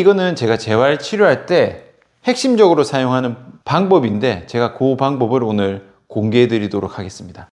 이거는 제가 재활 치료할 때 핵심적으로 사용하는 방법인데 제가 그 방법을 오늘 공개해 드리도록 하겠습니다.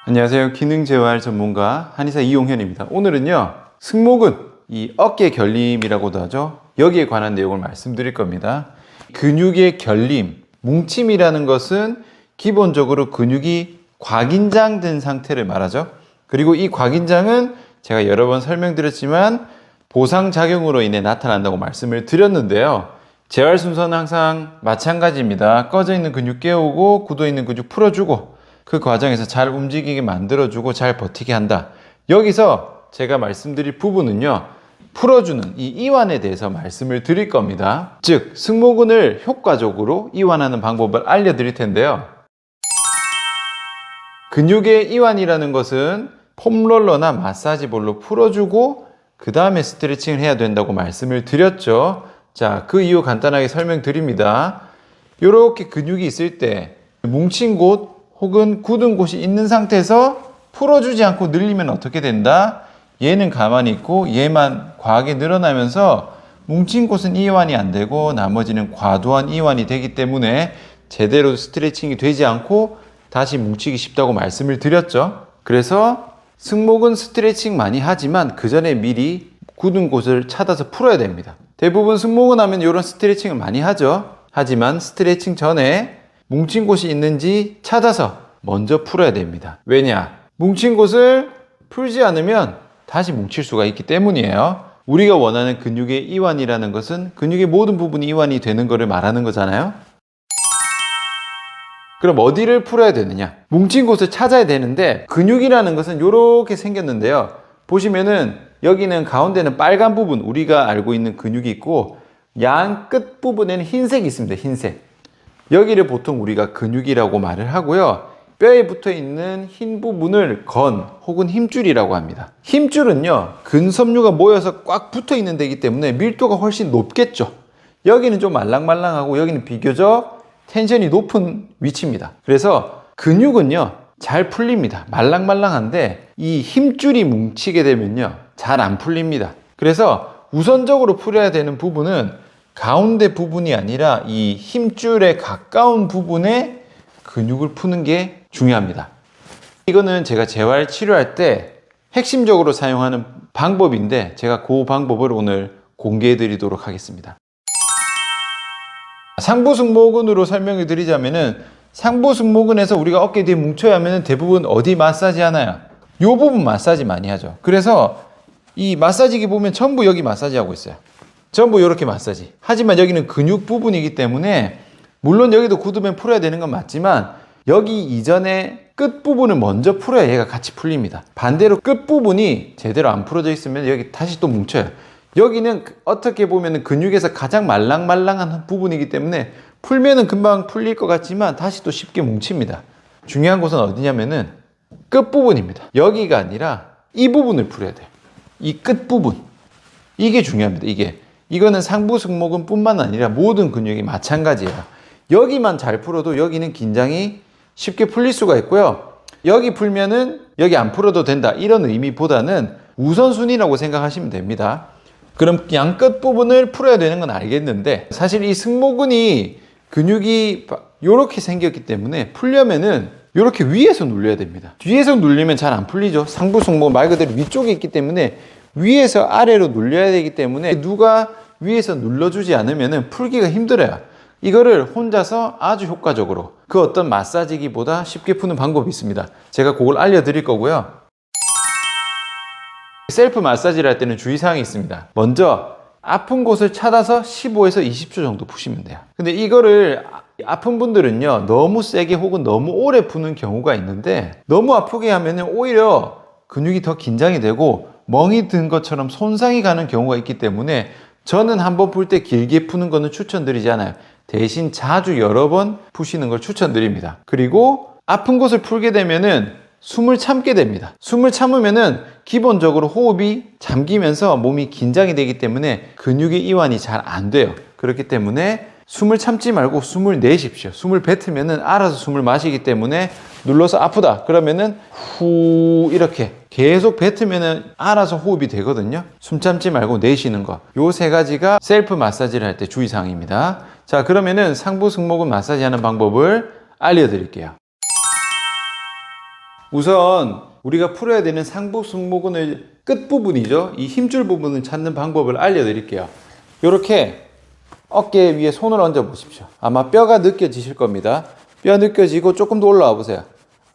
안녕하세요. 기능재활 전문가 한의사 이용현입니다. 오늘은요, 승모근, 이 어깨 결림이라고도 하죠. 여기에 관한 내용을 말씀드릴 겁니다. 근육의 결림, 뭉침이라는 것은 기본적으로 근육이 과긴장된 상태를 말하죠. 그리고 이 과긴장은 제가 여러 번 설명드렸지만 보상작용으로 인해 나타난다고 말씀을 드렸는데요. 재활 순서는 항상 마찬가지입니다. 꺼져 있는 근육 깨우고 굳어 있는 근육 풀어주고 그 과정에서 잘 움직이게 만들어주고 잘 버티게 한다. 여기서 제가 말씀드릴 부분은요, 풀어주는 이 이완에 대해서 말씀을 드릴 겁니다. 즉, 승모근을 효과적으로 이완하는 방법을 알려드릴 텐데요. 근육의 이완이라는 것은 폼롤러나 마사지볼로 풀어주고 그 다음에 스트레칭을 해야 된다고 말씀을 드렸죠. 자, 그 이유 간단하게 설명드립니다. 이렇게 근육이 있을 때 뭉친 곳 혹은 굳은 곳이 있는 상태에서 풀어주지 않고 늘리면 어떻게 된다? 얘는 가만히 있고 얘만 과하게 늘어나면서 뭉친 곳은 이완이 안 되고 나머지는 과도한 이완이 되기 때문에 제대로 스트레칭이 되지 않고 다시 뭉치기 쉽다고 말씀을 드렸죠. 그래서 승모근 스트레칭 많이 하지만 그 전에 미리 굳은 곳을 찾아서 풀어야 됩니다. 대부분 승모근 하면 이런 스트레칭을 많이 하죠. 하지만 스트레칭 전에 뭉친 곳이 있는지 찾아서 먼저 풀어야 됩니다. 왜냐? 뭉친 곳을 풀지 않으면 다시 뭉칠 수가 있기 때문이에요. 우리가 원하는 근육의 이완이라는 것은 근육의 모든 부분이 이완이 되는 것을 말하는 거잖아요. 그럼 어디를 풀어야 되느냐? 뭉친 곳을 찾아야 되는데 근육이라는 것은 이렇게 생겼는데요. 보시면은 여기는 가운데는 빨간 부분, 우리가 알고 있는 근육이 있고 양 끝 부분에는 흰색이 있습니다. 흰색. 여기를 보통 우리가 근육이라고 말을 하고요. 뼈에 붙어 있는 흰 부분을 건 혹은 힘줄이라고 합니다. 힘줄은요, 근섬유가 모여서 꽉 붙어 있는 데이기 때문에 밀도가 훨씬 높겠죠. 여기는 좀 말랑말랑하고 여기는 비교적 텐션이 높은 위치입니다. 그래서 근육은요, 잘 풀립니다. 말랑말랑한데 이 힘줄이 뭉치게 되면요, 잘 안 풀립니다. 그래서 우선적으로 풀어야 되는 부분은 가운데 부분이 아니라 이 힘줄에 가까운 부분에 근육을 푸는 게 중요합니다. 이거는 제가 재활 치료할 때 핵심적으로 사용하는 방법인데 제가 그 방법을 오늘 공개해 드리도록 하겠습니다. 상부 승모근으로 설명을 드리자면은 상부 승모근에서 우리가 어깨 뒤에 뭉쳐야 하면 대부분 어디 마사지 하나요? 이 부분 마사지 많이 하죠. 그래서 이 마사지기 보면 전부 여기 마사지 하고 있어요. 전부 이렇게 마사지. 하지만 여기는 근육 부분이기 때문에 물론 여기도 굳으면 풀어야 되는 건 맞지만 여기 이전에 끝부분을 먼저 풀어야 얘가 같이 풀립니다. 반대로 끝부분이 제대로 안 풀어져 있으면 여기 다시 또 뭉쳐요. 여기는 어떻게 보면 근육에서 가장 말랑말랑한 부분이기 때문에 풀면은 금방 풀릴 것 같지만 다시 또 쉽게 뭉칩니다. 중요한 곳은 어디냐면은 끝부분입니다. 여기가 아니라 이 부분을 풀어야 돼요. 이 끝부분. 이게 중요합니다. 이거는 상부 승모근 뿐만 아니라 모든 근육이 마찬가지예요. 여기만 잘 풀어도 여기는 긴장이 쉽게 풀릴 수가 있고요. 여기 풀면은 여기 안 풀어도 된다. 이런 의미보다는 우선순위라고 생각하시면 됩니다. 그럼 양 끝 부분을 풀어야 되는 건 알겠는데 사실 이 승모근이 근육이 이렇게 생겼기 때문에 풀려면은 이렇게 위에서 눌려야 됩니다. 뒤에서 눌리면 잘 안 풀리죠. 상부 승모근 말 그대로 위쪽에 있기 때문에 위에서 아래로 눌려야 되기 때문에 누가 위에서 눌러주지 않으면은 풀기가 힘들어요. 이거를 혼자서 아주 효과적으로 그 어떤 마사지기보다 쉽게 푸는 방법이 있습니다. 제가 그걸 알려드릴 거고요. 셀프 마사지를 할 때는 주의사항이 있습니다. 먼저 아픈 곳을 찾아서 15에서 20초 정도 푸시면 돼요. 근데 이거를 아픈 분들은요, 너무 세게 혹은 너무 오래 푸는 경우가 있는데 너무 아프게 하면 오히려 근육이 더 긴장이 되고 멍이 든 것처럼 손상이 가는 경우가 있기 때문에 저는 한번 풀 때 길게 푸는 거는 추천드리지 않아요. 대신 자주 여러 번 푸시는 걸 추천드립니다. 그리고 아픈 곳을 풀게 되면은 숨을 참게 됩니다. 숨을 참으면은 기본적으로 호흡이 잠기면서 몸이 긴장이 되기 때문에 근육의 이완이 잘 안 돼요. 그렇기 때문에 숨을 참지 말고 숨을 내십시오. 숨을 뱉으면은 알아서 숨을 마시기 때문에 눌러서 아프다 그러면은 후 이렇게 계속 뱉으면은 알아서 호흡이 되거든요. 숨 참지 말고 내쉬는 거. 요 세 가지가 셀프 마사지를 할 때 주의사항입니다. 자, 그러면은 상부 승모근 마사지 하는 방법을 알려드릴게요. 우선 우리가 풀어야 되는 상부 승모근의 끝부분이죠. 이 힘줄 부분을 찾는 방법을 알려드릴게요. 이렇게 어깨 위에 손을 얹어 보십시오. 아마 뼈가 느껴지실 겁니다. 뼈 느껴지고 조금 더 올라와 보세요.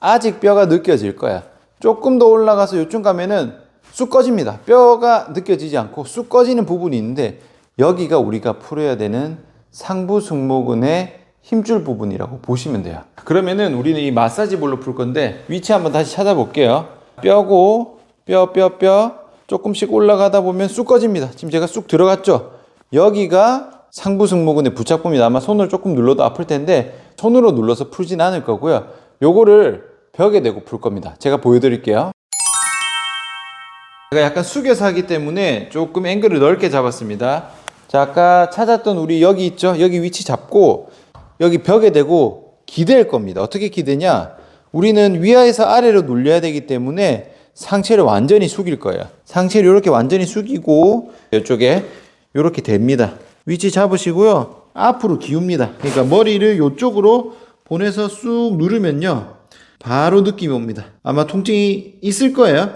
아직 뼈가 느껴질 거야. 조금 더 올라가서 요쯤 가면은 쑥 꺼집니다. 뼈가 느껴지지 않고 쑥 꺼지는 부분이 있는데 여기가 우리가 풀어야 되는 상부 승모근의 힘줄 부분이라고 보시면 돼요. 그러면은 우리는 이 마사지 볼로 풀 건데 위치 한번 다시 찾아볼게요. 뼈고 뼈 조금씩 올라가다 보면 쑥 꺼집니다. 지금 제가 쑥 들어갔죠? 여기가 상부 승모근의 부착부입니다. 아마 손을 조금 눌러도 아플 텐데 손으로 눌러서 풀진 않을 거고요. 요거를 벽에 대고 풀 겁니다. 제가 보여드릴게요. 제가 약간 숙여서 하기 때문에 조금 앵글을 넓게 잡았습니다. 자, 아까 찾았던 우리 여기 있죠? 여기 위치 잡고 여기 벽에 대고 기댈 겁니다. 어떻게 기대냐? 우리는 위에서 아래로 눌려야 되기 때문에 상체를 완전히 숙일 거예요. 상체를 이렇게 완전히 숙이고 이쪽에 이렇게 됩니다. 위치 잡으시고요. 앞으로 기웁니다. 그러니까 머리를 이쪽으로 보내서 쑥 누르면요. 바로 느낌이 옵니다. 아마 통증이 있을 거예요.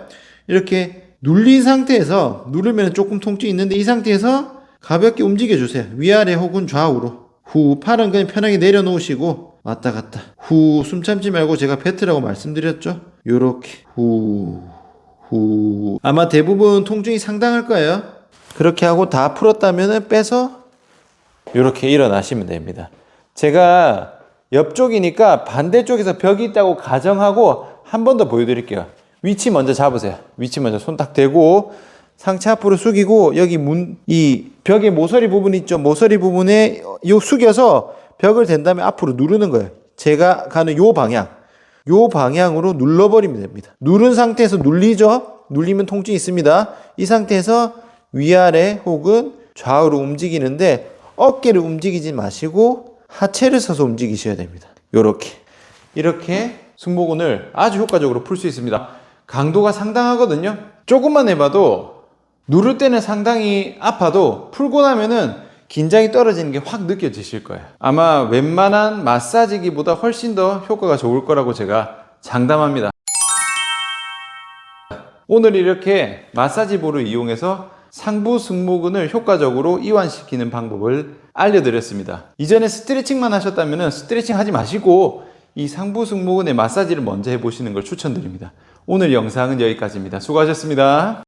이렇게 눌린 상태에서 누르면 조금 통증이 있는데 이 상태에서 가볍게 움직여 주세요. 위아래 혹은 좌우로. 후, 팔은 그냥 편하게 내려놓으시고 왔다 갔다. 후, 숨 참지 말고 제가 뱉으라고 말씀드렸죠. 요렇게 후. 아마 대부분 통증이 상당할 거예요. 그렇게 하고 다 풀었다면 빼서 요렇게 일어나시면 됩니다. 제가 옆쪽이니까 반대쪽에서 벽이 있다고 가정하고 한 번 더 보여드릴게요. 위치 먼저 잡으세요. 위치 먼저 손 딱 대고 상체 앞으로 숙이고 여기 이 벽의 모서리 부분 있죠? 모서리 부분에 요 숙여서 벽을 댄 다음에 앞으로 누르는 거예요. 제가 가는 요 방향으로 눌러버리면 됩니다. 누른 상태에서 눌리죠? 눌리면 통증이 있습니다. 이 상태에서 위아래 혹은 좌우로 움직이는데 어깨를 움직이지 마시고 하체를 서서 움직이셔야 됩니다. 이렇게 승모근을 아주 효과적으로 풀 수 있습니다. 강도가 상당하거든요. 조금만 해봐도 누를 때는 상당히 아파도 풀고 나면은 긴장이 떨어지는 게 확 느껴지실 거예요. 아마 웬만한 마사지기보다 훨씬 더 효과가 좋을 거라고 제가 장담합니다. 오늘 이렇게 마사지볼을 이용해서 상부 승모근을 효과적으로 이완시키는 방법을 알려드렸습니다. 이전에 스트레칭만 하셨다면 스트레칭 하지 마시고 이 상부 승모근의 마사지를 먼저 해보시는 걸 추천드립니다. 오늘 영상은 여기까지입니다. 수고하셨습니다.